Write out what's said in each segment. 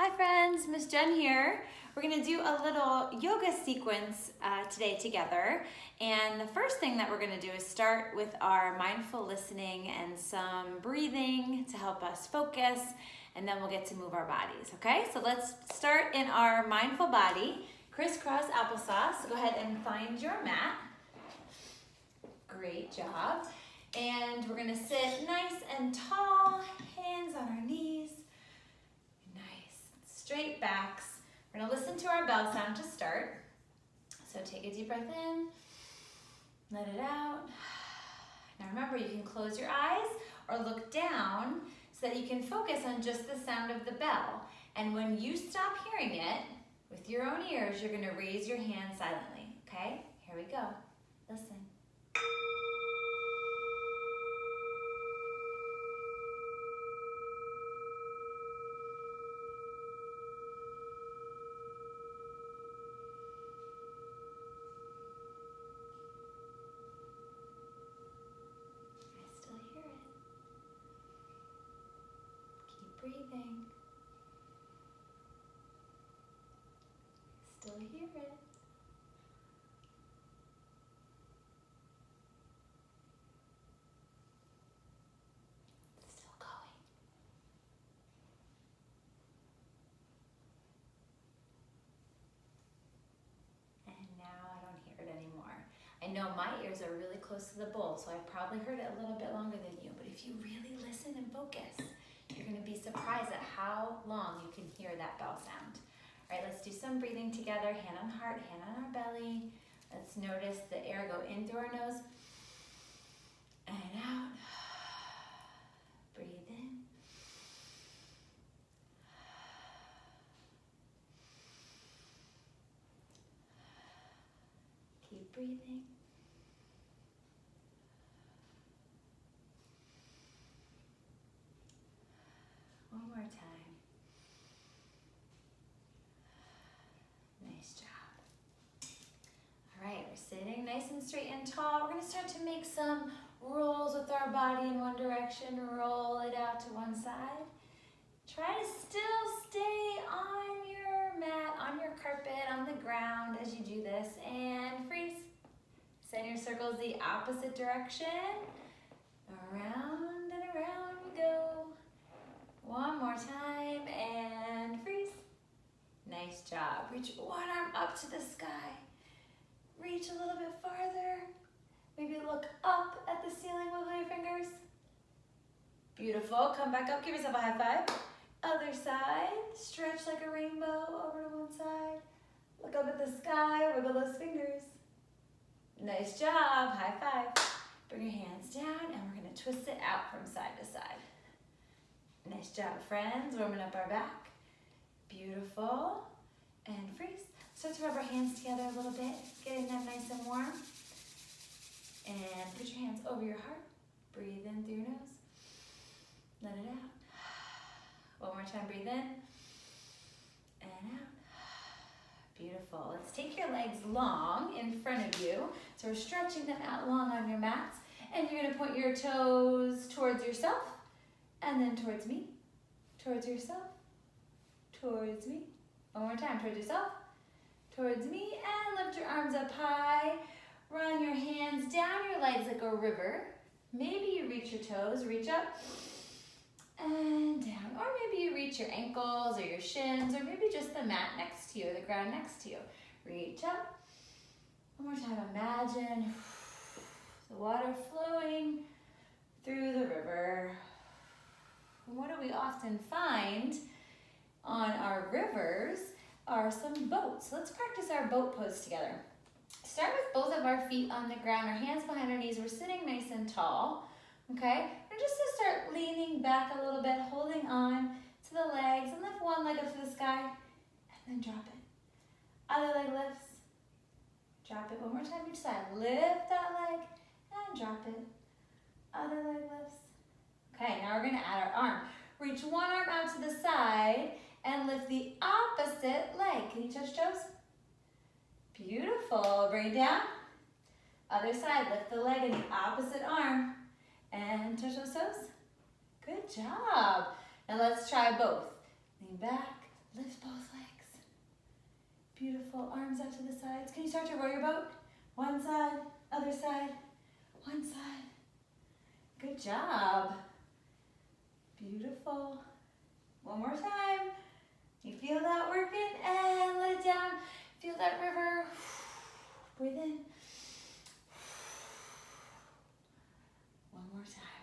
Hi friends, Miss Jen here. We're gonna do a little yoga sequence today together. And the first thing that we're gonna do is start with our mindful listening and some breathing to help us focus, and then we'll get to move our bodies, okay? So let's start in our mindful body, crisscross applesauce. So go ahead and find your mat. Great job. And we're gonna sit nice and tall, hands on our knees. Straight backs. We're gonna listen to our bell sound to start. So take a deep breath in, let it out. Now remember, you can close your eyes or look down so that you can focus on just the sound of the bell. And when you stop hearing it with your own ears, you're gonna raise your hand silently, okay? Here we go, listen. Breathing. Still hear it. Still going. And now I don't hear it anymore. I know my ears are really close to the bowl, so I probably heard it a little bit longer than you, but if you really listen and focus, you're gonna be surprised at how long you can hear that bell sound. All right, let's do some breathing together, hand on heart, hand on our belly. Let's notice the air go in through our nose and out. Breathe in. Keep breathing. One more time. Nice job. All right, we're sitting nice and straight and tall. We're gonna start to make some rolls with our body in one direction. Roll it out to one side. Try to still stay on your mat, on your carpet, on the ground as you do this. And freeze. Send your circles the opposite direction. Around and around we go. One more time and freeze. Nice job. Reach one arm up to the sky. Reach a little bit farther. Maybe look up at the ceiling, wiggle your fingers. Beautiful. Come back up. Give yourself a high five. Other side. Stretch like a rainbow over to one side. Look up at the sky. Wiggle those fingers. Nice job. High five. Bring your hands down and we're going to twist it out from side to side. Nice job, friends. Warming up our back. Beautiful. And freeze. Start to rub our hands together a little bit, getting them nice and warm. And put your hands over your heart. Breathe in through your nose. Let it out. One more time, breathe in. And out. Beautiful. Let's take your legs long in front of you. So we're stretching them out long on your mats. And you're going to point your toes towards yourself. And then towards me. Towards yourself. Towards me. One more time, towards yourself, towards me, and lift your arms up high. Run your hands down your legs like a river. Maybe you reach your toes, reach up and down. Or maybe you reach your ankles or your shins, or maybe just the mat next to you, or the ground next to you. Reach up. One more time, imagine the water flowing through the river. And what do we often find on our rivers are some boats. Let's practice our boat pose together. Start with both of our feet on the ground, our hands behind our knees. We're sitting nice and tall, okay? And just to start leaning back a little bit, holding on to the legs, and lift one leg up to the sky, and then drop it. Other leg lifts, drop it. One more time each side. Lift that leg, and drop it. Other leg lifts. Okay, now we're gonna add our arm. Reach one arm out to the side, and lift the opposite leg. Can you touch toes? Beautiful. Bring it down. Other side. Lift the leg and the opposite arm. And touch those toes. Good job. Now let's try both. Lean back, Lift both legs. Beautiful. Arms out to the sides. Can you start to row your boat? One side, other side, one side. Good job. Beautiful. One more time. You feel that working, and let it down. Feel that river. Breathe in. One more time.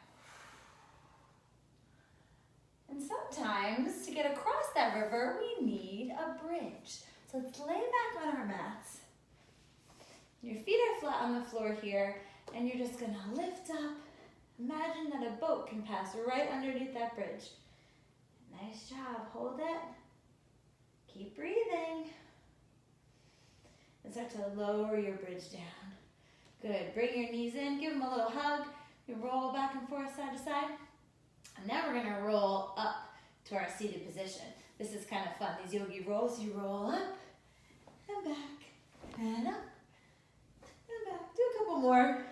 And sometimes to get across that river, we need a bridge. So let's lay back on our mats. Your feet are flat on the floor here, and you're just gonna lift up. Imagine that a boat can pass right underneath that bridge. Nice job, hold it. Keep breathing. And start to lower your bridge down. Good, bring your knees in, give them a little hug. You roll back and forth, side to side. And then we're gonna roll up to our seated position. This is kind of fun, these yogi rolls. You roll up and back and up and back. Do a couple more.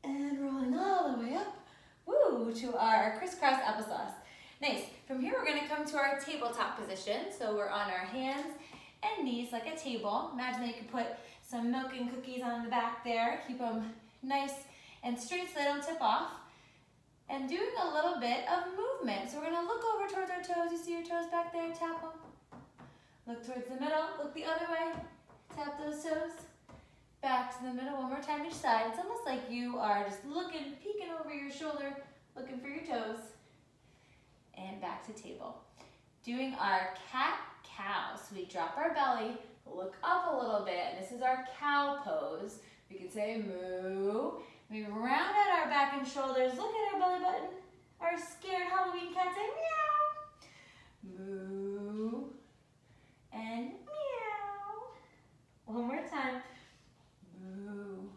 And rolling all the way up, woo, to our crisscross applesauce. Nice. From here, we're gonna come to our tabletop position. So we're on our hands and knees like a table. Imagine that you can put some milk and cookies on the back there. Keep them nice and straight so they don't tip off. And doing a little bit of movement. So we're gonna look over towards our toes. You see your toes back there? Tap them. Look towards the middle. Look the other way. Tap those toes. Back to the middle, one more time each side. It's almost like you are just looking, peeking over your shoulder, looking for your toes. And back to table. Doing our cat-cow. So we drop our belly, look up a little bit, and this is our cow pose. We can say moo. We round out our back and shoulders, look at our belly button. Our scared Halloween cat say meow. Moo. And meow. One more time. Moo.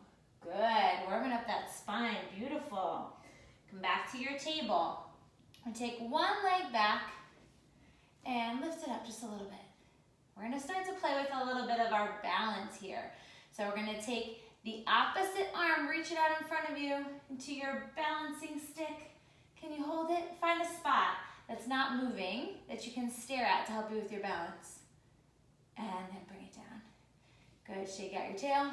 Good. Warming up that spine. Beautiful. Come back to your table. And take one leg back and lift it up just a little bit. We're going to start to play with a little bit of our balance here. So we're going to take the opposite arm, reach it out in front of you into your balancing stick. Can you hold it? Find a spot that's not moving that you can stare at to help you with your balance. And then bring it down. Good. Shake out your tail.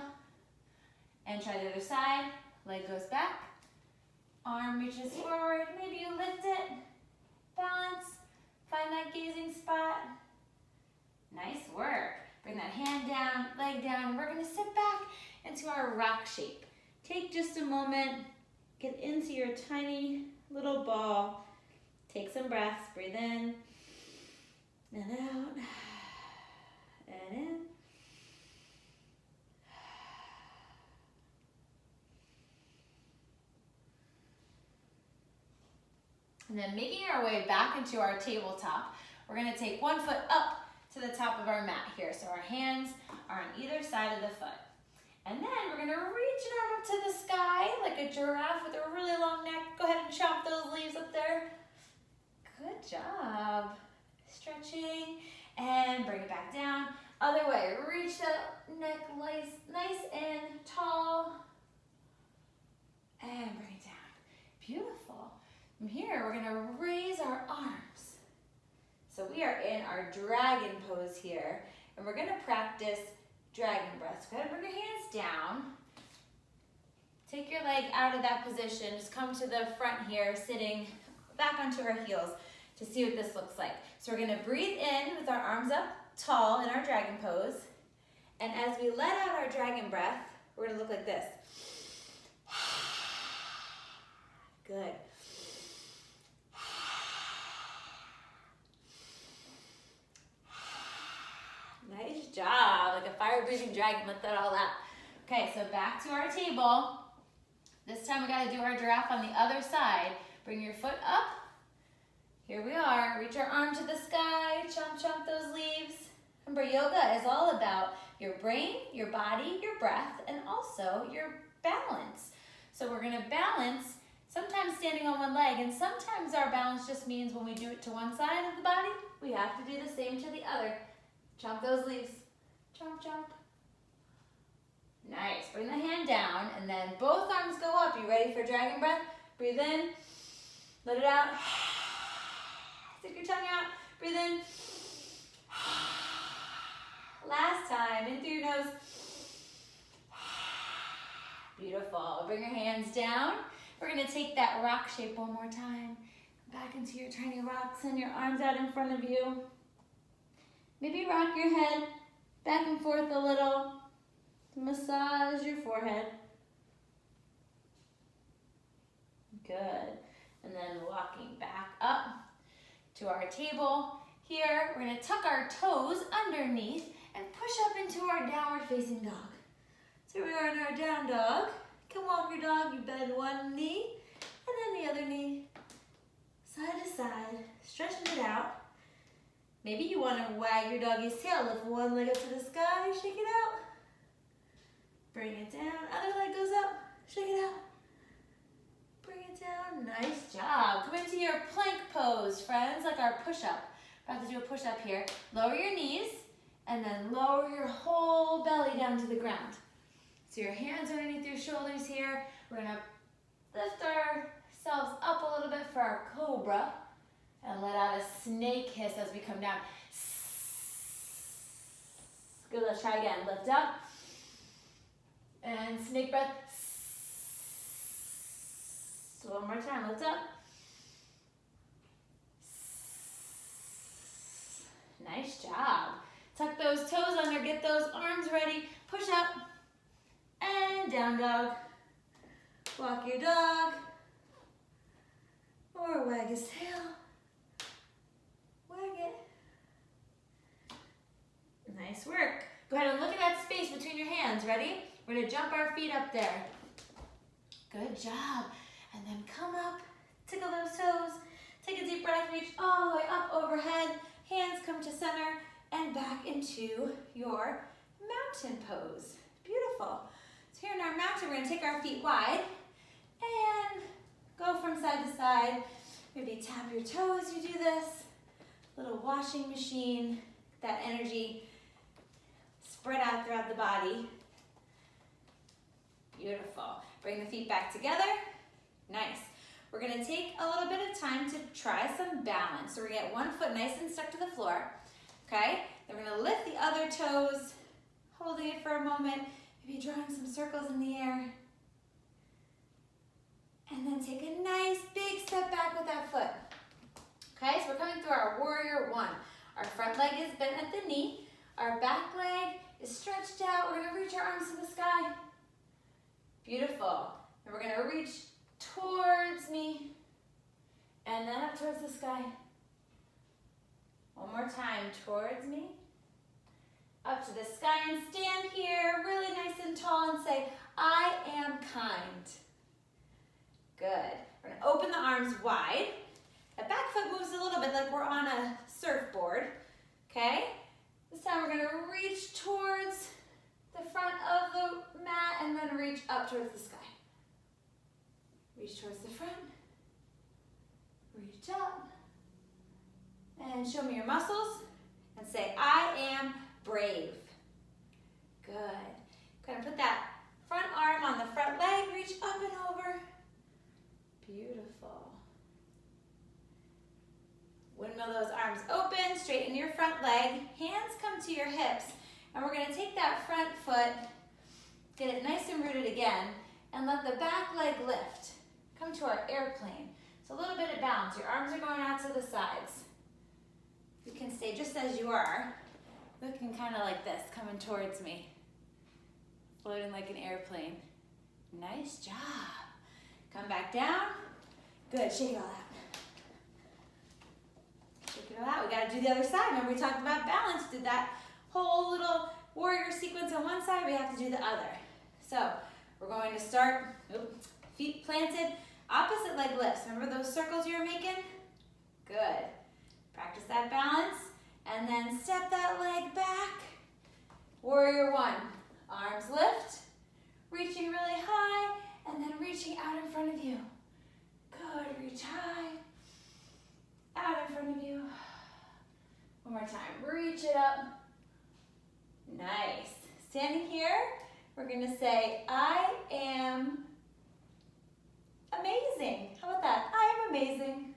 And try the other side. Leg goes back. Arm reaches forward. Maybe you lift it. Balance. Find that gazing spot. Nice work. Bring that hand down, leg down. We're going to sit back into our rock shape. Take just a moment. Get into your tiny little ball. Take some breaths. Breathe in and out and in. And then making our way back into our tabletop, we're going to take one foot up to the top of our mat here. So our hands are on either side of the foot. And then we're going to reach an arm up to the sky like a giraffe with a really long neck. Go ahead and chop those leaves up there. Good job. Stretching and bring it back down. Other way, reach that neck nice and tall. And bring it down. Beautiful. From here, we're going to raise our arms. So we are in our dragon pose here, and we're going to practice dragon breaths. Go ahead and bring your hands down. Take your leg out of that position. Just come to the front here, sitting back onto our heels to see what this looks like. So we're going to breathe in with our arms up tall in our dragon pose. And as we let out our dragon breath, we're going to look like this. Good. Nice job, like a fire-breathing dragon, let that all out. Okay, so back to our table. This time we gotta do our giraffe on the other side. Bring your foot up. Here we are, reach our arm to the sky, chomp chomp those leaves. Remember, yoga is all about your brain, your body, your breath, and also your balance. So we're gonna balance, sometimes standing on one leg, and sometimes our balance just means when we do it to one side of the body, we have to do the same to the other. Chomp those leaves. Chomp, chomp. Nice. Bring the hand down, and then both arms go up. You ready for dragon breath? Breathe in. Let it out. Stick your tongue out. Breathe in. Last time, in through your nose. Beautiful. Bring your hands down. We're gonna take that rock shape one more time. Back into your tiny rock. Send your arms out in front of you. Maybe rock your head back and forth a little. Massage your forehead. Good. And then walking back up to our table. Here, we're gonna tuck our toes underneath and push up into our downward facing dog. So we are in our down dog. You can walk your dog, you bend one knee and then the other knee. Side to side, stretching it out. Maybe you wanna wag your doggy's tail, lift one leg up to the sky, shake it out. Bring it down, other leg goes up, shake it out. Bring it down, nice job. Come into your plank pose, friends, like our push-up. We're about to do a push-up here. Lower your knees, and then lower your whole belly down to the ground. So your hands underneath your shoulders here. We're gonna lift ourselves up a little bit for our cobra, and let out a snake hiss as we come down. Good, let's try again. Lift up, and snake breath. One more time, lift up. Nice job. Tuck those toes under, get those arms ready. Push up and down dog. Walk your dog or wag his tail. Wag it. Nice work. Go ahead and look at that space between your hands. Ready? We're gonna jump our feet up there. Good job. And then come up, tickle those toes, take a deep breath, reach all the way up overhead, hands come to center, and back into your mountain pose. Beautiful. So here in our mountain, we're gonna take our feet wide and go from side to side. Maybe tap your toes, you do this. Little washing machine, that energy spread out throughout the body. Beautiful. Bring the feet back together. Nice. We're gonna take a little bit of time to try some balance. So we're gonna get one foot nice and stuck to the floor, okay? Then we're gonna lift the other toes, holding it for a moment, maybe drawing some circles in the air. And then take a nice big step back with that foot. Okay, so we're coming through our warrior one. Our front leg is bent at the knee. Our back leg is stretched out. We're gonna reach our arms to the sky. Beautiful. And we're gonna reach towards me, and then up towards the sky. One more time, towards me, up to the sky, and stand here really nice and tall and say, I am kind. Good. We're gonna open the arms wide. The back foot moves a little bit like we're on a surfboard, okay? This time we're gonna reach towards the front of the mat and then reach up towards the sky. Reach towards the front, reach up, and show me your muscles, and say, I am brave. Good. Go ahead and put that front arm on the front leg, reach up and over. Beautiful. Windmill those arms open, straighten your front leg, hands come to your hips, and we're gonna take that front foot, get it nice and rooted again, and let the back leg lift. Come to our airplane. So a little bit of balance. Your arms are going out to the sides. You can stay just as you are, looking kind of like this, coming towards me. Floating like an airplane. Nice job. Come back down. Good, shake it all out. Shake it all out. We gotta do the other side. Remember we talked about balance. Did that whole little warrior sequence on one side, we have to do the other. So we're going to start, feet planted, opposite leg lifts. Remember those circles you were making? Good. Practice that balance, and then step that leg back. Warrior one. Arms lift, reaching really high, and then reaching out in front of you. Good, reach high, out in front of you. One more time, reach it up. Nice. Standing here, we're gonna say, I am amazing. How about that? I am amazing.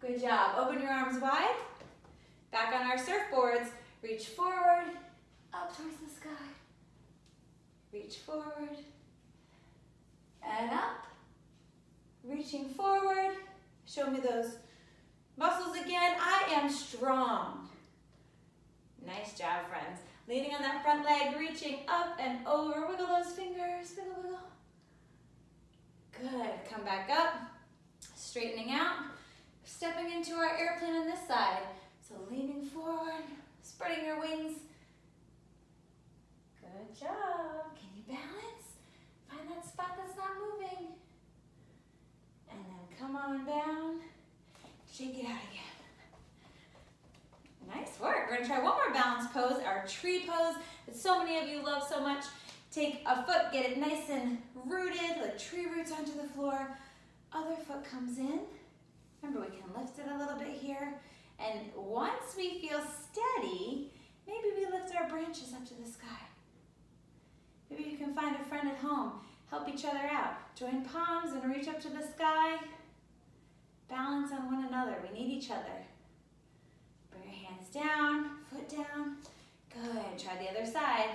Good job. Open your arms wide. Back on our surfboards, reach forward, up towards the sky. Reach forward and up. Reaching forward. Show me those muscles again. I am strong. Nice job, friends. Leaning on that front leg, reaching up and over. Wiggle those fingers, wiggle, wiggle. Good, come back up, straightening out. Stepping into our airplane on this side. So leaning forward, spreading your wings. Good job. Can you balance? Find that spot that's not moving. And then come on down. Shake it out again. Nice work. We're gonna try one more balance pose, our tree pose that so many of you love so much. Take a foot, get it nice and rooted, like tree roots onto the floor. Other foot comes in. Remember, we can lift it a little bit here. And once we feel steady, maybe we lift our branches up to the sky. Maybe you can find a friend at home. Help each other out. Join palms and reach up to the sky. Balance on one another. We need each other. Bring your hands down, foot down. Good. Try the other side.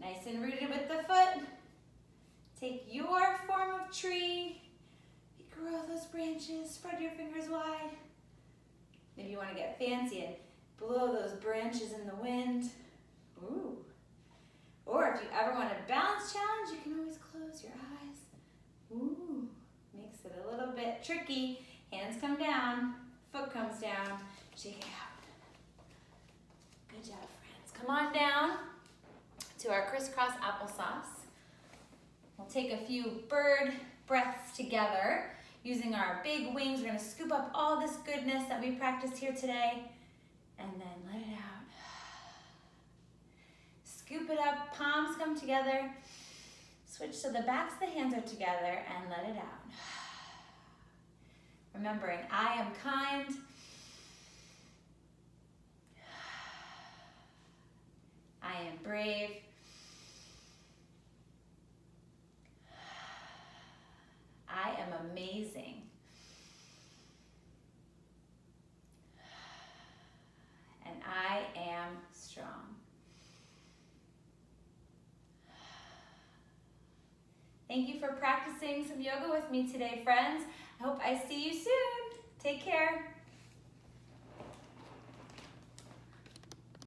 Nice and rooted with the foot. Take your form of tree. Grow those branches. Spread your fingers wide. Maybe you want to get fancy and blow those branches in the wind. Ooh. Or if you ever want a balance challenge, you can always close your eyes. Ooh. Makes it a little bit tricky. Hands come down. Foot comes down. Shake it out. Good job, friends. Come on down to our crisscross applesauce. We'll take a few bird breaths together. Using our big wings, we're gonna scoop up all this goodness that we practiced here today, and then let it out. Scoop it up, palms come together. Switch so the backs of the hands are together, and let it out. Remembering, I am kind. I am brave. I am amazing. And I am strong. Thank you for practicing some yoga with me today, friends. I hope I see you soon. Take care.